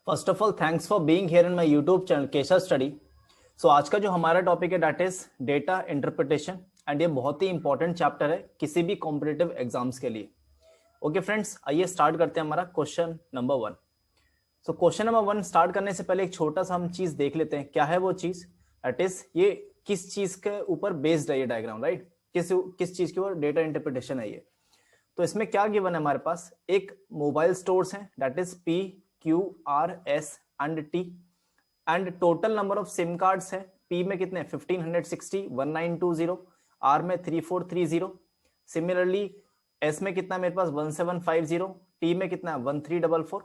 First of all thanks for being here in my YouTube channel Keshav study. So आज का जो हमारा topic है that is data interpretation and ये बहुत ही इंपॉर्टेंट चैप्टर है किसी भी कॉम्पिटिटिव एग्जाम्स के लिए। ओके फ्रेंड्स, आइए स्टार्ट करते हैं हमारा क्वेश्चन नंबर 1। सो क्वेश्चन नंबर 1 स्टार्ट करने से पहले एक छोटा सा हम चीज देख लेते हैं। क्या है वो चीज? दैट इज ये किस चीज के ऊपर बेस्ड है ये डायग्राम, राइट? किस चीज के ऊपर डेटा इंटरप्रिटेशन है ये। तो इसमें क्या गिवन है हमारे पास, एक मोबाइल स्टोर्स है that is P Q R S and T and total number of SIM cards है। पी में कितने? 1560 1920, आर में 3430। सिमिलरली एस में कितना मेरे पास? 1750, टी में कितना? 1344।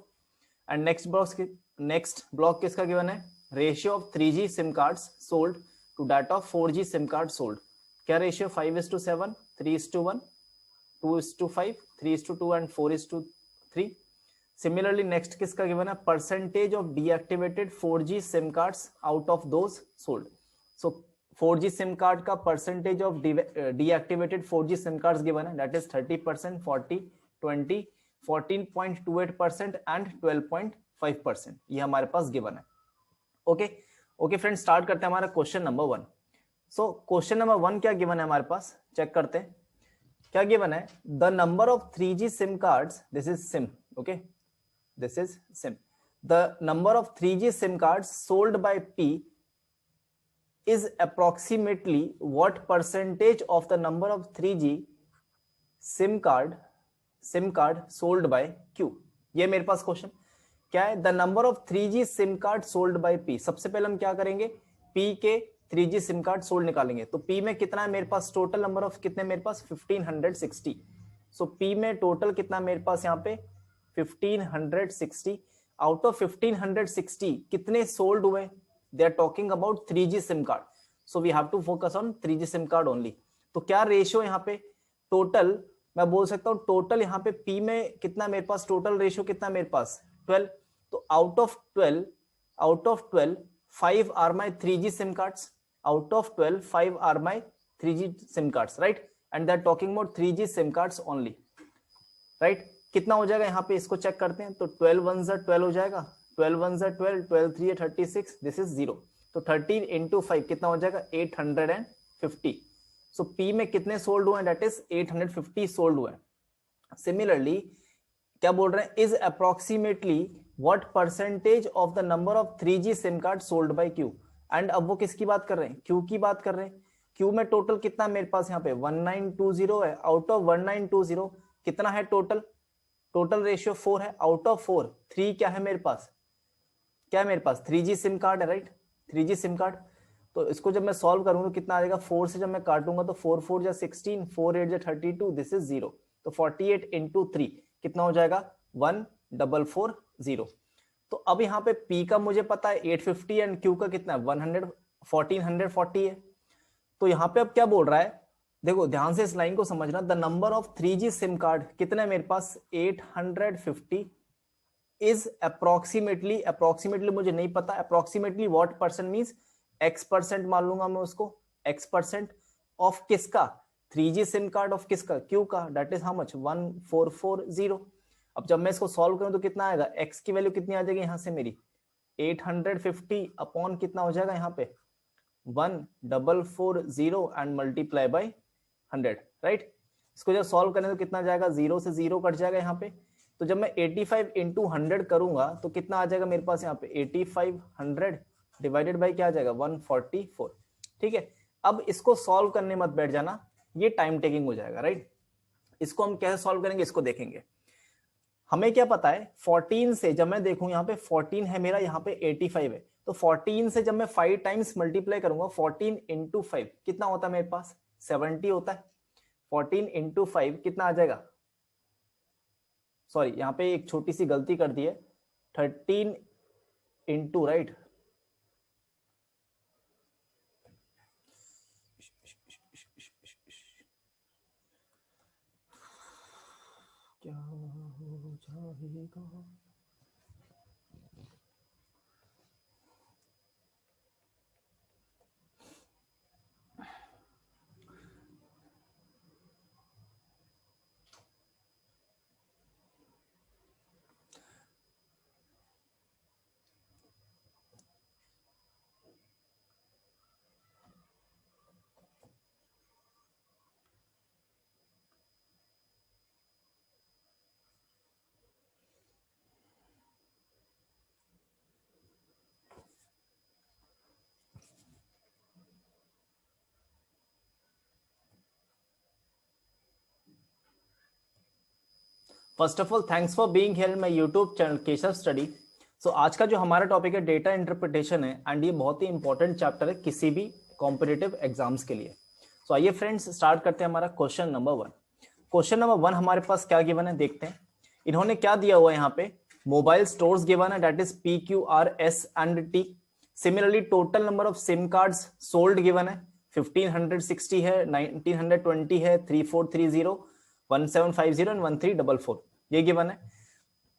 एंड नेक्स्ट ब्लॉक किसका गिवन है? Ratio of 3G SIM cards sold to that of 4G SIM card sold. क्या रेशियो? 5:7, 3:1, 2:5, 3:2 एंड 4:3। सिमिलरली नेक्स्ट किसका गिवन है? Percentage of deactivated 4G SIM cards out of those sold. So 4G SIM card का percentage of deactivated 4G SIM cards given है that is 30%, 40, 20, 14.28% and 12.5%। ये हमारे पास given है। Okay friends, start करते हैं हमारा क्वेश्चन नंबर 1। सो question number 1 क्या given है हमारे पास, चेक करते हैं। क्या गिवन है? The number of 3G SIM cards, this is SIM, okay, this is SIM. The number of 3G SIM cards sold by P is approximately what percentage of the number of 3G SIM card sold by Q? ये मेरे पास question क्या है? The number of 3G SIM card sold by P। सबसे पहले हम क्या करेंगे? P के 3G SIM कार्ड सोल्ड निकालेंगे। तो P में कितना है मेरे पास? टोटल नंबर ऑफ कितने मेरे पास? 1560। सो P में टोटल कितना मेरे पास यहाँ पे? 1560। आउट ऑफ 1560 कितने सोल्ड हुए? They are talking about 3G SIM card, so we have to focus on 3G SIM card only. तो क्या रेशियो यहाँ पे? टोटल मैं बोल सकता हूँ टोटल यहाँ पे P में कितना मेरे पास? टोटल रेशियो कितना मेरे पास? 12। तो out of 12 5 are my 3G SIM cards. Out of 12 5 are my 3G SIM cards, right? And they are talking about 3G SIM cards only, right? कितना हो जाएगा यहाँ पे, इसको चेक करते हैं। तो 12 1 12 हो जाएगा, 12 1 12, 12 3 36, दिस इज 0। तो 13 इंटू 5 कितना हो जाएगा? 850। सो P में कितने सोल्ड हुए हैं? दैट इज 850 सोल्ड हुए हैं। सिमिलरली क्या बोल रहे हैं? Is approximately what percentage of the number of 3G SIM card sold by Q। And अब वो किसकी बात कर रहे हैं? Q की बात कर रहे हैं। Q में टोटल कितना मेरे पास यहाँ पे? 1920 है। आउट ऑफ 1920 कितना है टोटल? टोटल रेशियो 4 है। आउट ऑफ 4 3 क्या है मेरे पास? क्या है मेरे पास? 3G सिम कार्ड है, राइट? 3G SIM card. तो इसको जब मैं सॉल्व करूंगा तो कितना आ जाएगा? 4 से जब मैं काटूंगा तो 4 4 जा 16, 4 8 जा 32, दिस इज 0। तो 48 इंटू 3 कितना हो जाएगा? 1440। तो अब यहाँ पे P का मुझे पता है 850 एंड Q का कितना है? 1440 है। तो यहाँ पे अब क्या बोल रहा है? देखो ध्यान से इस लाइन को समझना। The number of 3G SIM card कितना है मेरे पास? 850 इज अप्रोक्सीमेटली मुझे नहीं पता। Approximately what percent means x% मान लूंगा मैं उसको। x% ऑफ किसका? 3G सिम कार्ड ऑफ किसका? Q का। That is how much? 1440। अब जब मैं इसको सॉल्व करूं तो कितना आएगा? x की वैल्यू कितनी आ जाएगी यहां से मेरी? 850 अपॉन कितना हो जाएगा यहाँ पे? 1440 एंड मल्टीप्लाई बाय 100, राइट? इसको जब सॉल्व करें तो कितना जाएगा? 0 से 0 कट जाएगा यहाँ पे। तो जब मैं 85 इंटू 100 करूंगा तो कितना आ जाएगा मेरे पास यहाँ पे? 8500 डिवाइडेड बाय क्या आ जाएगा? 144। ठीक है, अब इसको सॉल्व करने मत बैठ जाना, ये टाइम टेकिंग हो जाएगा, राइट? इसको हम कैसे सॉल्व करेंगे इसको देखेंगे। हमें क्या पता है? 14 से जब मैं देखूं यहाँ पे 14 है मेरा, यहाँ पे 85 है। तो 14 से जब मैं 5 टाइम्स मल्टीप्लाई करूंगा, 14 इंटू 5 कितना होता है मेरे पास? 70 होता है। 14 इंटू 5 कितना आ जाएगा? सॉरी, यहाँ पे एक छोटी सी गलती कर दी है। 13 इंटू, राइट? क्या हो जाएगा? First of all thanks for being here in my YouTube channel Keshav study. So आज का जो हमारा टॉपिक है डेटा इंटरप्रिटेशन है एंड ये बहुत ही इंपॉर्टेंट चैप्टर है किसी भी कॉम्पिटिटिव एग्जाम्स के लिए। सो आइए फ्रेंड्स स्टार्ट करते हैं हमारा क्वेश्चन नंबर 1। क्वेश्चन नंबर 1 हमारे पास क्या गिवन है देखते हैं। इन्होंने क्या दिया हुआ है यहाँ पे, मोबाइल स्टोर्स गिवन है that is PQRS and T। Similarly total number of SIM cards sold given है 1560 है, 1920 है, 3430, 1750 एंड 1344 ये गिवन है।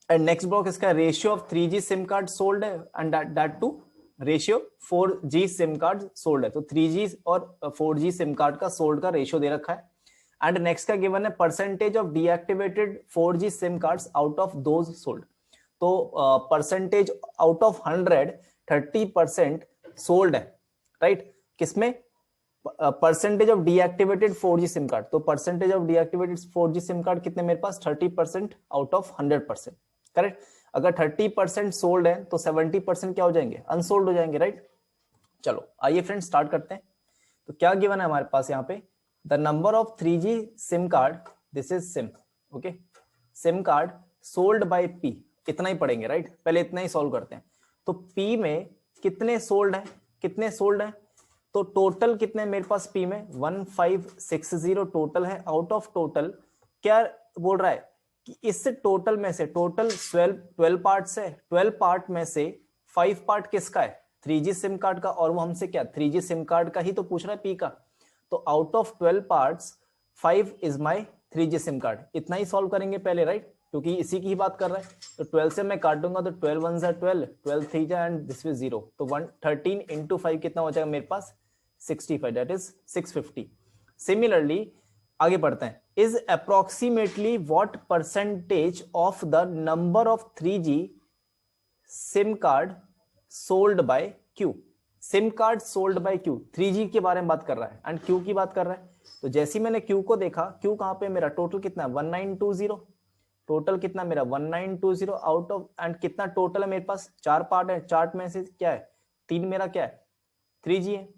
एंड नेक्स्ट ब्लॉक इसका ratio of 3G SIM card sold है and that to ratio 4G SIM card sold है। तो 3G और 4G सिम कार्ड का सोल्ड का रेशियो दे रखा है। एंड नेक्स्ट का गिवन है percentage of deactivated 4G SIM cards out of those sold. तो परसेंटेज आउट ऑफ 100 30% सोल्ड है, राइट। किसमें? Percentage of deactivated 4G SIM card. तो percentage of deactivated 4G SIM card कितने मेरे पास? 30% आउट ऑफ 100%, करेक्ट। अगर 30% sold है तो 70% क्या हो जाएंगे? अनसोल्ड हो जाएंगे, राइट। चलो आइए फ्रेंड्स स्टार्ट करते हैं। तो क्या गिवन है हमारे पास यहाँ पे, the number of 3G SIM card, this is SIM, okay, SIM card sold bye P, इतना ही पढ़ेंगे, राइट। पहले इतना ही सॉल्व करते हैं। तो P में कितने सोल्ड है, कितने सोल्ड है? तो टोटल कितने मेरे पास P में? 1560 टोटल है। आउट ऑफ टोटल क्या बोल रहा है कि इस टोटल में से, टोटल 12 पार्ट्स है, 12 पार्ट में से 5 पार्ट किसका है? 3G सिम कार्ड का। और वो हमसे क्या 3G सिम कार्ड का ही तो पूछ रहा है P का। तो out of 12 parts 5 is my 3G SIM card. इतना ही सॉल्व करेंगे पहले, राइट, क्योंकि इसी की ही बात कर रहा है। तो 12 से मैं काटूंगा तो 12 1 जा 12, 12 3 जा एंड दिस इज 0। तो 113 इंटू 5 कितना हो जाएगा मेरे पास? 65, दैट इज 650। सिमिलरली आगे बढ़ते हैं। Is approximately what percentage of the number of 3G SIM card sold by Q। SIM card sold by Q, 3G के बारे में बात कर रहा है एंड Q की बात कर रहा है। तो जैसे ही मैंने Q को देखा, Q कहां पे मेरा? टोटल कितना है? 1920। टोटल कितना मेरा? 1920 आउट ऑफ, एंड कितना टोटल है मेरे पास? 4 पार्ट है, चार्ट में से क्या है? 3 मेरा क्या है? 3G है,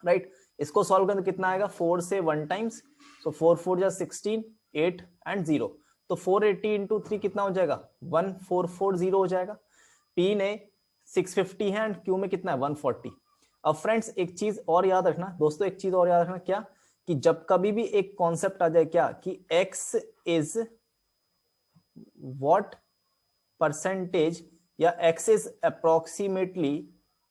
राइट। इसको सॉल्व करें तो कितना आएगा? 4 से 1 टाइम्स, सो 4 4 जा 16, 8 एंड 0। तो 480 इंटू 3 कितना हो जाएगा? 1440 हो जाएगा। P ने 650 है एंड Q में कितना है? 140। अब फ्रेंड्स एक चीज और याद रखना दोस्तों, एक चीज और याद रखना, क्या कि जब कभी भी एक कॉन्सेप्ट आ जाए क्या कि X इज व्हाट परसेंटेज या X is approximately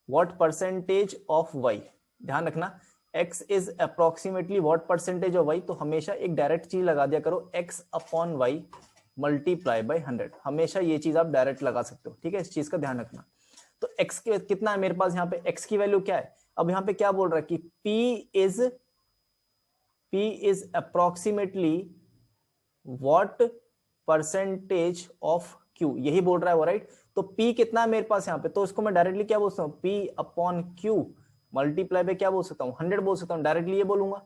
what percentage of Y, ध्यान रखना X is approximately what percentage of Y, तो हमेशा एक डायरेक्ट चीज लगा दिया करो, X upon Y multiply by 100। हमेशा ये चीज आप डायरेक्ट लगा सकते हो, ठीक है, इस चीज का ध्यान रखना। तो X कितना है मेरे पास यहाँ पे? X की वैल्यू क्या है? अब यहाँ पे क्या बोल रहा है कि P is approximately what percentage of Q, यही बोल रहा है वो, राइट। तो P कितना है मेरे पास यहाँ पे? तो इसको मैं डायरेक्टली क्या बोल सकता हूँ? P upon Q multiply by क्या बोल सकता हूँ? 100 बोल सकता हूँ, डायरेक्टली ये बोलूंगा।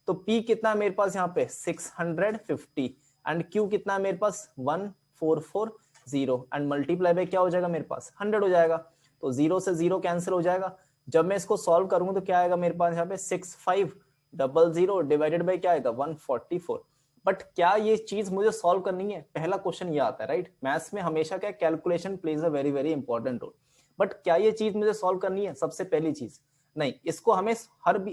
तो P कितना है मेरे पास यहाँ पे? 650 एंड Q कितना है मेरे पास? 1440 एंड मल्टीप्लाई बाय क्या हो जाएगा मेरे पास? 100 हो जाएगा। तो 0 से 0 कैंसिल हो जाएगा। जब मैं इसको सॉल्व करूंगा तो क्या आएगा मेरे पास यहाँ पे? 6500 डिवाइडेड बाय क्या आएगा? 144। बट क्या ये चीज मुझे सॉल्व करनी है? पहला क्वेश्चन ये आता है, राइट। मैथ्स में हमेशा क्या calculation plays a very very important role. But क्या ये चीज मुझे सॉल्व करनी है? सबसे पहली चीज नहीं, इसको हमें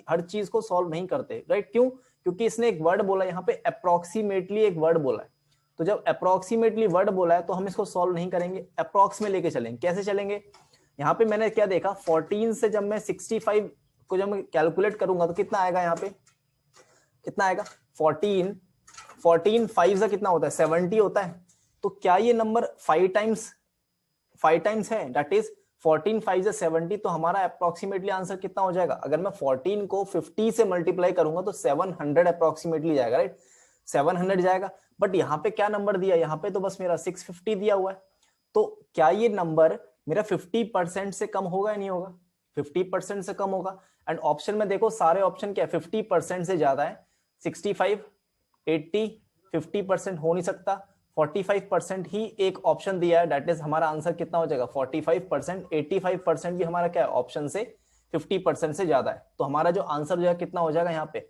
हर चीज को सॉल्व नहीं करते, राइट। क्यों? क्योंकि इसने एक वर्ड बोला यहाँ पे, अप्रोक्सीमेटली एक वर्ड बोला है। तो जब अप्रोक्सीमेटली वर्ड बोला है तो हम इसको सॉल्व नहीं करेंगे, अप्रोक्स में लेके चलेंगे। कैसे चलेंगे? यहाँ पे मैंने क्या देखा, 14 से जब मैं 65 को जब मैं कैलकुलेट करूंगा तो कितना आएगा यहाँ पे? कितना आएगा? 14 5 से कितना होता है? 70 होता है। तो क्या ये नंबर 5 टाइम्स है? दैट इज 14 5 से 70। तो हमारा अप्रोक्सीमेटली आंसर कितना हो जाएगा? अगर मैं 14 को 50 से मल्टीप्लाई करूंगा तो 700 अप्रोक्सीमेटली जाएगा, राइट, 700 जाएगा। बट यहाँ पे क्या नंबर दिया? यहाँ पे तो बस मेरा 650 दिया हुआ है। तो क्या ये नंबर मेरा 50% से कम होगा या नहीं होगा? 50% से कम होगा। एंड ऑप्शन में देखो, सारे ऑप्शन क्या है? 50% से ज्यादा है। 65 80 50% हो नहीं सकता। 45% ही एक ऑप्शन दिया है, दैट इज हमारा आंसर कितना हो जाएगा? 45%। 85% भी हमारा क्या है? ऑप्शन से 50% से ज्यादा है। तो हमारा जो आंसर जो है कितना हो जाएगा यहाँ पे?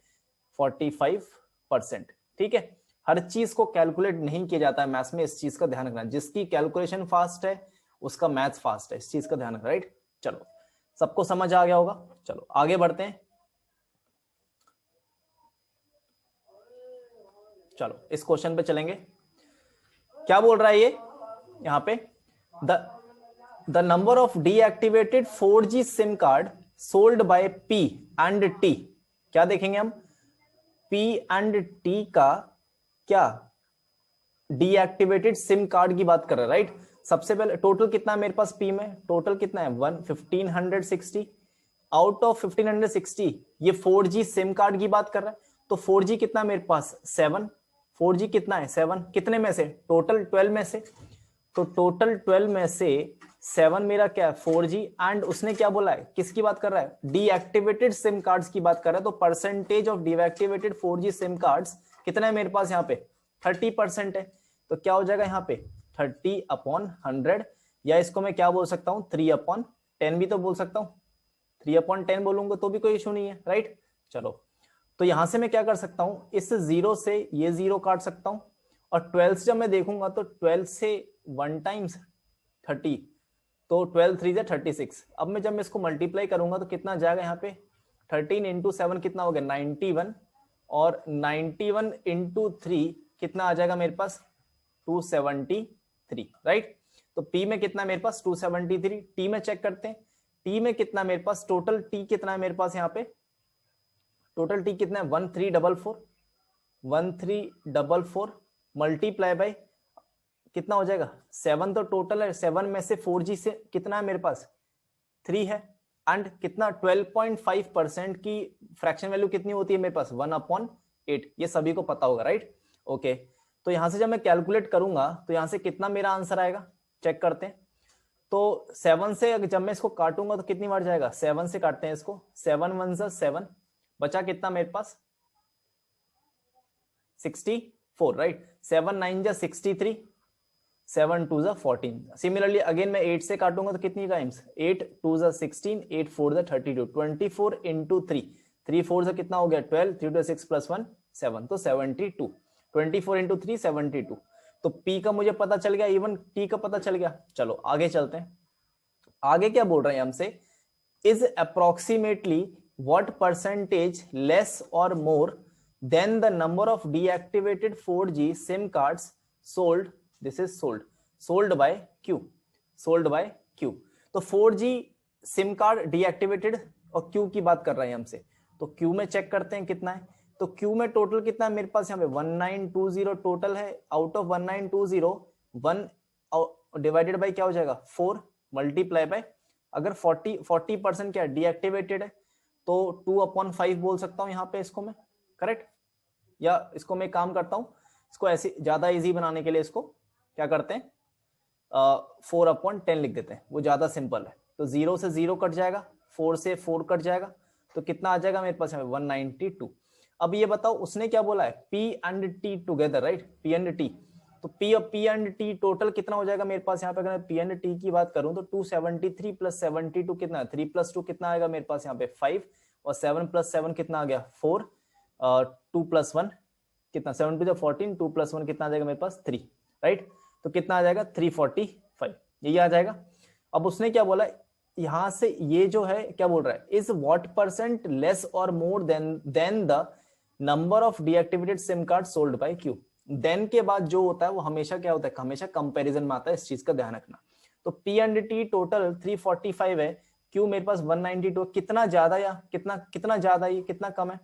45%, ठीक है। हर चीज को कैलकुलेट नहीं किया जाता है मैथ्स में, इस चीज का ध्यान रखना। जिसकी कैलकुलेशन फास्ट है उसका मैथ्स फास्ट है, इस चीज का ध्यान रखना, राइट। चलो सबको समझ आ गया होगा, चलो आगे बढ़ते हैं। चलो इस क्वेश्चन पे चलेंगे। क्या बोल रहा है ये यहाँ पे, the number of deactivated 4G SIM card sold bye P and T, क्या देखेंगे हम, P एंड T का क्या, डीएक्टिवेटेड सिम कार्ड की बात कर रहे हैं, राइट। सबसे पहले टोटल कितना है मेरे पास P में, टोटल कितना है 1560, आउट ऑफ 1560 ये 4G सिम कार्ड की बात कर रहा है, तो 4G कितना मेरे पास 7, 4G कितना है 7, कितने में से, टोटल 12 में से, तो टोटल 12 में से 7 मेरा क्या है 4G, एंड उसने क्या बोला है, किसकी बात कर रहा है, डीएक्टिवेटेड सिम कार्ड्स की बात कर रहा है, तो percentage of deactivated 4G SIM cards कितना है मेरे पास यहाँ पे 30% है, तो क्या हो जाएगा यहाँ पे 30/100, या इसको मैं क्या बोल सकता हूँ 3/10 भी तो बोल सकता हूँ, 3/10 बोलूंगा तो भी कोई इशू नहीं है, राइट। चलो तो यहां से मैं क्या कर सकता हूं, इस 0 से ये 0 काट सकता हूं, और 12 से जब मैं देखूंगा तो 12 से 1 टाइम्स 30, तो 12 3 से 36। अब मैं जब मैं इसको मल्टीप्लाई करूंगा तो कितना जाएगा यहाँ पे 13 इंटू 7 कितना हो गया 91, और 91 इंटू 3 कितना आ जाएगा मेरे पास 273, राइट। तो P में कितना मेरे पास 273, T में चेक करते हैं, T में कितना मेरे पास, टोटल T कितना है मेरे पास यहाँ पे, टोटल T कितना है 1344 मल्टीप्लाई बाय कितना हो जाएगा 7, तो टोटल है 7 में से 4G से कितना है मेरे पास 3 है, एंड कितना 12.5% की फ्रैक्शन वैल्यू कितनी होती है मेरे पास 1/8, ये सभी को पता होगा, राइट। ओके तो यहां से जब मैं कैलकुलेट करूंगा तो यहां से कितना मेरा आंसर आएगा, चेक करते हैं। तो 7 से जब मैं इसको काटूंगा तो कितनी बार जाएगा, 7 से काटते हैं इसको, 7 1 जा 7, बचा कितना मेरे पास 64, राइट। 7 9 जा 63, 7 2 जा 14। सिमिलरली अगेन मैं 8 से काटूंगा तो कितनी टाइम्स, 8 2 जा 16, 8 4 जा 32, 24 इंटू 3, 3 4 से कितना हो गया 12, 3 2 6 प्लस 1 7, तो 72, 24 इंटू 3 72। तो P का मुझे पता चल गया, इवन T का पता चल गया। चलो आगे चलते हैं, आगे क्या बोल रहे हैं हमसे, is approximately what percentage less or more than the number of deactivated 4G SIM cards sold, this is sold by Q, sold by Q। तो 4G SIM card deactivated और Q की बात कर रहे हैं हमसे, तो Q में चेक करते हैं कितना है, तो Q में टोटल कितना है मेरे पास यहाँ पे 1920 टोटल है, आउट ऑफ 1920 1 डिवाइडेड बाय क्या हो जाएगा 4 मल्टीप्लाई बाय, अगर 40% क्या डीएक्टिवेटेड है तो 2/5 बोल सकता हूं यहाँ पे इसको मैं, करेक्ट। या इसको मैं काम करता हूं, इसको ऐसे ज्यादा इजी बनाने के लिए इसको क्या करते हैं 4/10 लिख देते हैं, वो ज्यादा सिंपल है। तो 0 से 0 कट जाएगा, 4 से 4 कट जाएगा, तो कितना आ जाएगा मेरे पास 192। अब ये बताओ उसने क्या बोला है P and T together, right, P and T, तो P एंड T टोटल कितना हो जाएगा मेरे पास यहाँ पे, अगर मैं P एंड T की बात करूं तो 273 प्लस 72 कितना है 3 प्लस 2 कितना आएगा मेरे पास यहाँ पे 5, और 7 प्लस 7 कितना आ गया 4, 2 प्लस 1 कितना 7 टू 14, 2 प्लस 1 कितना आ जाएगा मेरे पास 3, राइट। तो कितना आ जाएगा 345, यही आ जाएगा। अब उसने क्या बोला यहां से, ये जो है क्या बोल रहा है, इज व्हाट परसेंट लेस और more than the number of deactivated SIM card sold by Q। Then के बाद जो होता है वो हमेशा क्या होता है, हमेशा कंपैरिजन में आता है, इस चीज का ध्यान रखना। तो P एंड T टोटल 345 है, Q मेरे पास 192, कितना ज्यादा या कितना ज्यादा, ये कितना कम है,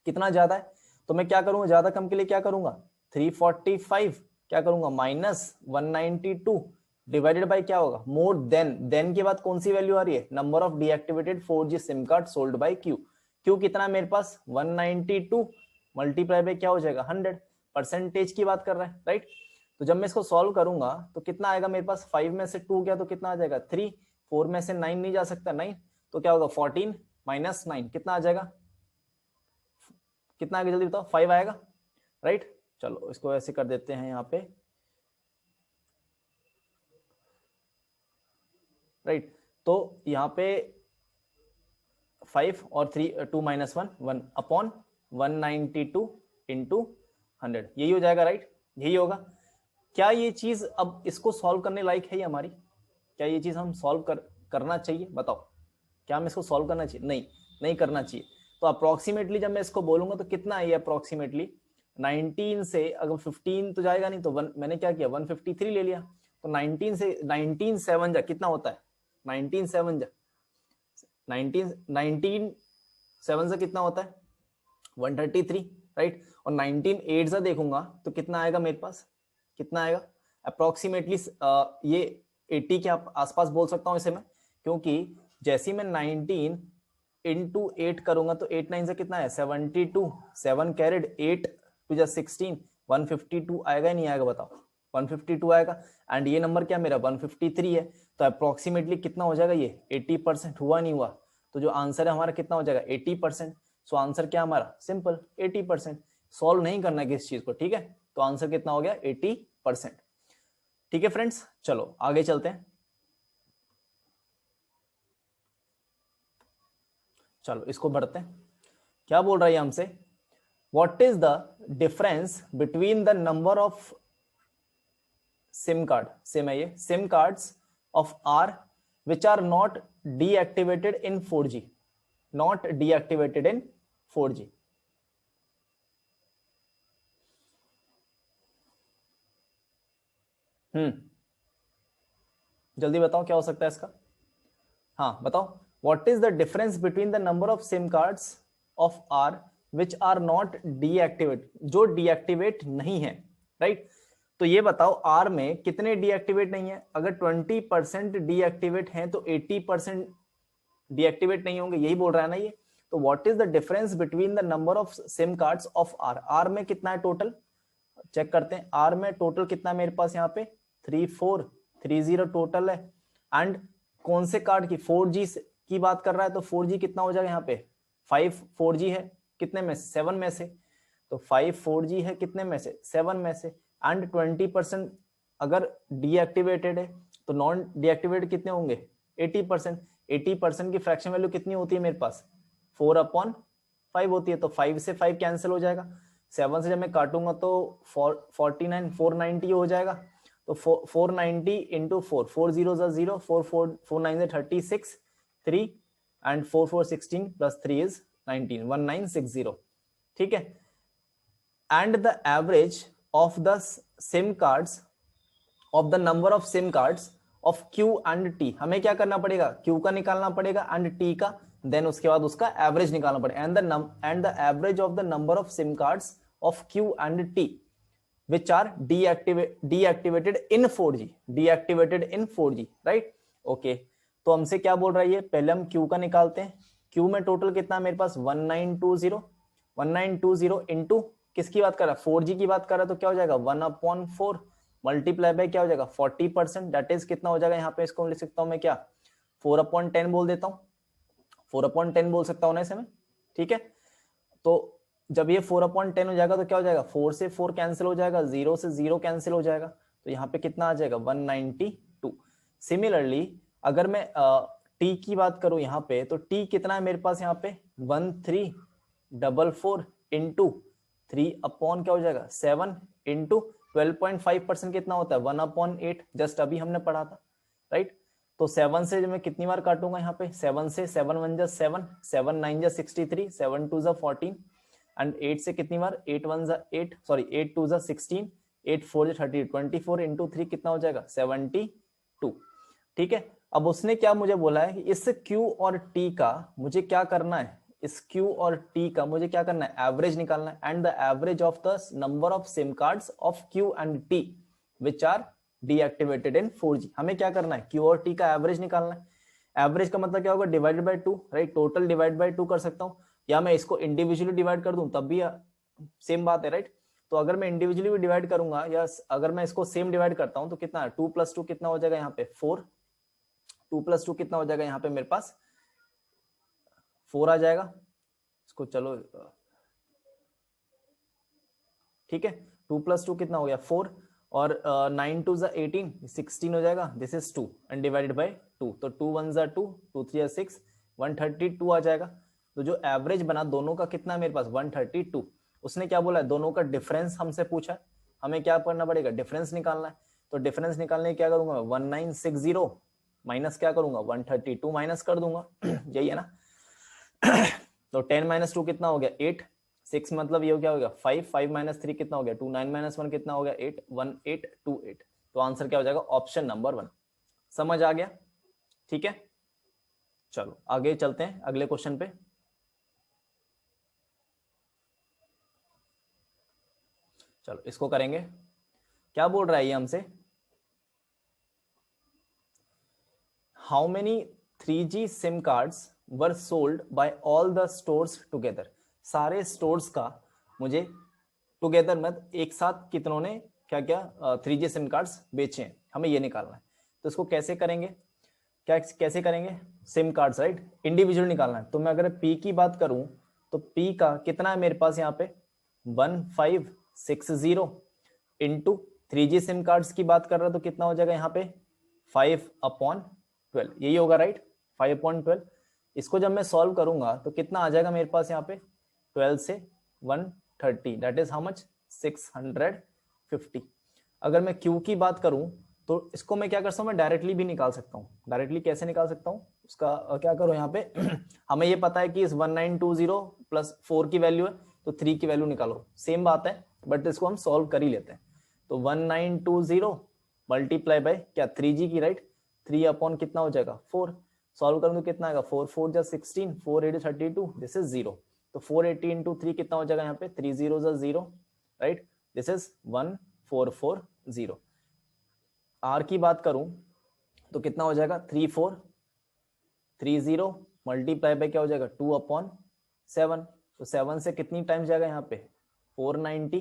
कितना ज्यादा है, तो मैं क्या करूंगा ज्यादा कम के लिए क्या करूंगा 345 क्या करूंगा माइनस 192 डिवाइडेड बाय क्या होगा मोर देन के बाद कौन सी वैल्यू आ रही है, number of deactivated 4G SIM card sold by Q। Q कितना है मेरे पास 192 मल्टीप्लाई बाय क्या हो जाएगा 100, परसेंटेज की बात कर रहा है, राइट। तो जब मैं इसको सॉल्व करूंगा तो कितना आएगा मेरे पास, 5 में से 2 गया तो कितना आ जाएगा 3, 4 में से 9 नहीं जा सकता 9, तो क्या होगा 14 माइनस 9 कितना आ जाएगा, कितना आगे जल्दी बताओ 5 आएगा, राइट। चलो इसको ऐसे कर देते हैं यहाँ पे, राइट। तो यहाँ पे 5 और 3 2 माइनस 1 1/192 इंटू 100, यही हो जाएगा राइट, यही होगा। क्या ये चीज अब इसको सॉल्व करने लायक है हमारी? क्या ये चीज हम सॉल्व करना चाहिए? बताओ, क्या हम इसको सॉल्व करना चाहिए? नहीं, नहीं करना चाहिए। तो अप्रोक्सीमेटली जब मैं इसको बोलूंगा तो कितना है ये अप्रोक्सीमेटली? 19 से अगर 15 तो जाएगा नहीं, तो मैंने क्या किया 153 ले लिया। तो 19 से 19 7 जा कितना होता है? 19 7 जा 19 7 से कितना होता है? 133 राइट। और 19 8 से देखूंगा तो कितना आएगा मेरे पास? कितना आएगा अप्रोक्सीमेटली? ये 80 के आसपास बोल सकता हूँ इसे मैं, क्योंकि जैसे ही मैं 19 इंटू 8 करूंगा तो 8 9 से कितना है? 72, 7 कैरेड 8 टू जा 16, 152 आएगा ही नहीं आएगा? बताओ, 152 आएगा। एंड ये नंबर क्या मेरा 153 है, तो अप्रोक्सीमेटली कितना हो जाएगा ये? 80%। हुआ नहीं हुआ? तो जो आंसर है हमारा कितना हो जाएगा? 80%। सो आंसर क्या हमारा? सिंपल 80%। सॉल्व नहीं करना है किस चीज को, ठीक है? तो आंसर कितना हो गया? 80%। ठीक है फ्रेंड्स, चलो आगे चलते हैं। चलो इसको बढ़ते हैं। क्या बोल रहा है हमसे? What is the difference between the number of SIM card, SIM है ये, SIM cards of R which are not deactivated in 4G, not deactivated in 4G। जल्दी बताओ क्या हो सकता है इसका? हाँ बताओ, what is the difference between the number of SIM cards of R which are not deactivate, जो डीएक्टिवेट नहीं है, राइट? तो ये बताओ आर में कितने डीएक्टिवेट नहीं है? अगर 20% डीएक्टिवेट हैं तो 80% डीएक्टिवेट नहीं होंगे, यही बोल रहा है ना ये। तो what is the difference between the number of SIM cards of R? R में कितना है टोटल? चेक करते हैं, आर में टोटल कितना है मेरे पास यहाँ पे? 3430 टोटल है। एंड कौन से कार्ड की? 4G की बात कर रहा है, तो 4G कितना हो जाएगा यहाँ पे? 5 4G है कितने में? 7 में से। तो 5 4G है कितने में से? 7 में से। एंड 20% अगर डीएक्टिवेटेड है तो नॉन डीएक्टिवेटेड कितने होंगे? 80%। 80% की फ्रैक्शन वैल्यू कितनी होती है मेरे पास? 4/5 होती है। तो 5 से 5 कैंसिल हो जाएगा। 7 से जब मैं काटूंगा तो 49 490 हो जाएगा। तो 490 इंटू 4, 4 0 0, 4 9 36, 3 एंड 4 4 16 प्लस 3 इज 19, 1960। ठीक है। And the average of the SIM cards of the number of SIM cards of Q and T, हमें क्या करना पड़ेगा? Q का निकालना पड़ेगा एंड T का, देन उसके बाद उसका एवरेज निकालना पड़ेगा। And the average of the number of SIM cards of Q and T which are deactivated in 4G, deactivated in 4G, right? Okay, तो हमसे क्या बोल रहा है ये? पहले हम Q का निकालते हैं। Q में टोटल कितना मेरे पास? 1920 इंटू किसकी बात कर रहा है? 4G की बात कर रहा है, तो क्या हो जाएगा? 1/4 मल्टीप्लाई बाय क्या हो जाएगा? 40%, दैट इज कितना हो जाएगा यहाँ पे? इसको लिख सकता हूँ मैं क्या? 4/10 बोल देता हूँ, 4/10 बोल सकता हूँ ना इसे मैं, ठीक है? तो जब ये 4/10 हो जाएगा तो क्या हो जाएगा? 4 से 4 कैंसिल हो जाएगा, 0 से 0 कैंसिल हो जाएगा, तो यहाँ पे कितना आ जाएगा? 192। सिमिलरली अगर मैं टी की बात करूं यहाँ पे, तो टी कितना है मेरे पास यहाँ पे? 1344 इंटू 3 अपॉन क्या हो जाएगा? 7 इंटू 12.5% कितना होता है? 1/8, जस्ट अभी हमने पढ़ा था, राइट? तो 7 से मैं कितनी बार काटूंगा यहाँ पे? 7 से 7 1 जा 7, 7 9 जा 63, 7 2 जा 14 एंड 8 से कितनी बार? 8 1 जा 8, सॉरी 8 2 जा 16, 8 4 जा 30, 24 इंटू 3 कितना हो जाएगा? 72। ठीक है। अब उसने क्या मुझे बोला है कि इस Q और T का मुझे क्या करना है? इस Q और T का मुझे क्या करना है? एवरेज निकालना है। And the average of the number of SIM cards of Q and T which are deactivated in 4G, हमें क्या करना है? Q और T का एवरेज निकालना है। एवरेज का मतलब क्या होगा? Divided by 2, right? Total divide by 2 कर सकता हूँ, या मैं इसको इंडिविजुअली डिवाइड कर दूं तब भी सेम बात है, राइट? तो अगर मैं इंडिविजुअली भी डिवाइड करूंगा या अगर मैं इसको सेम डिवाइड करता हूं तो कितना है? 2 + 2 कितना हो जाएगा यहाँ पे? 4। 2 + 2 कितना हो जाएगा यहाँ पे मेरे पास? 4 आ जाएगा। इसको चलो, ठीक है। 2 + 2 कितना हो गया? 4 और 9 2 = 18, 16 हो जाएगा। This is 2 and divided by 2, तो 2 1 = 2, 2 3 = 6, 132 आ जाएगा। तो जो एवरेज बना दोनों का कितना है मेरे पास? 132। उसने क्या बोला है, दोनों का डिफरेंस हमसे पूछा है, हमें क्या करना पड़ेगा, डिफरेंस निकालना है। तो डिफरेंस निकालने क्या करूंगा, 1960 माइनस क्या करूंगा 132 माइनस कर दूंगा यही है ना। तो 10 माइनस 2 कितना हो गया 8, 6 मतलब ये क्या हो गया 5, 5 माइनस 3 कितना हो गया 2, 9 माइनस 1 कितना हो गया 8, 1 8 2 8। तो आंसर क्या हो जाएगा ऑप्शन नंबर 1। समझ आ गया, ठीक है। चलो आगे चलते हैं अगले क्वेश्चन पे। चलो इसको करेंगे। क्या बोल रहा है ये हमसे, how many 3G SIM cards were sold by all the stores together. सारे स्टोर्स का मुझे टुगेदर मत एक साथ कितनों ने क्या क्या 3G सिम कार्ड्स बेचे हैं, हमें ये निकालना है। तो इसको कैसे करेंगे, क्या कैसे करेंगे, सिम कार्ड्स राइट, इंडिविजुअल निकालना है। तो मैं अगर पी की बात करूं तो पी का कितना है मेरे पास यहाँ पे 1560 इंटू 3G सिम कार्ड्स की बात कर रहा तो कितना हो जाएगा यहाँ पे 5/12, यही होगा राइट 5/12। इसको जब मैं सॉल्व करूंगा तो कितना आ जाएगा मेरे पास यहाँ पे 12 से 130 दैट इज हाउ मच 650। अगर मैं क्यू की बात करूं तो इसको मैं क्या कर सकता हूँ, मैं डायरेक्टली भी निकाल सकता हूँ। डायरेक्टली कैसे निकाल सकता हूँ उसका क्या करो यहाँ पे हमें ये पता है कि इस 1920 प्लस 4 की वैल्यू है तो 3 की वैल्यू निकालो, सेम बात है बट इसको हम सॉल्व कर ही लेते हैं। तो 1920 मल्टीप्लाई बाय क्या 3G की राइट, 3 अपॉन कितना हो जाएगा 4, सॉल्व करूँ तो कितना आएगा 4 4 जा 16, 4 8 32, दिस इज 0। तो 480 इंटू 3 कितना हो जाएगा यहाँ पे 3 0 जा 0 राइट, दिस इज 1440। आर की बात करूं तो कितना हो जाएगा 3430 मल्टीप्लाई बाय क्या हो जाएगा 2/7। तो 7 से कितनी टाइम्स जाएगा यहाँ पे 490,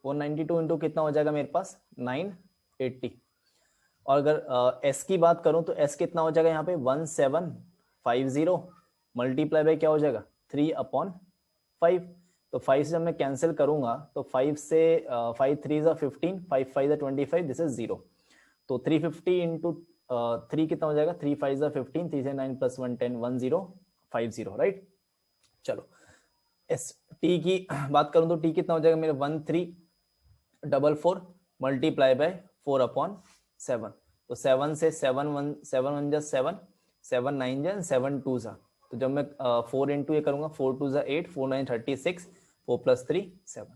492 इंटू कितना हो जाएगा मेरे पास 980। और अगर एस की बात करूं तो एस कितना हो जाएगा यहाँ पे 1750 मल्टीप्लाई बाय क्या हो जाएगा 3/5। तो 5 से जब मैं कैंसिल करूंगा तो 5 से 5 3 15, 5 5 25, दिस इज 0। तो 350 इंटू 3 कितना हो जाएगा 3 5 15, 3 से 9 प्लस 1 10, 1050 राइट। चलो एस टी की बात करूं तो टी कितना हो जाएगा मेरे 1344 मल्टीप्लाई बाय 4/7। तो 7 से 7 1 7 1 जा 7, 7 9 जा 7 2 जा, तो जब मैं 4 इंटू ये करूंगा 4 2 जा 8, 4 9 36, 4 प्लस 3 7।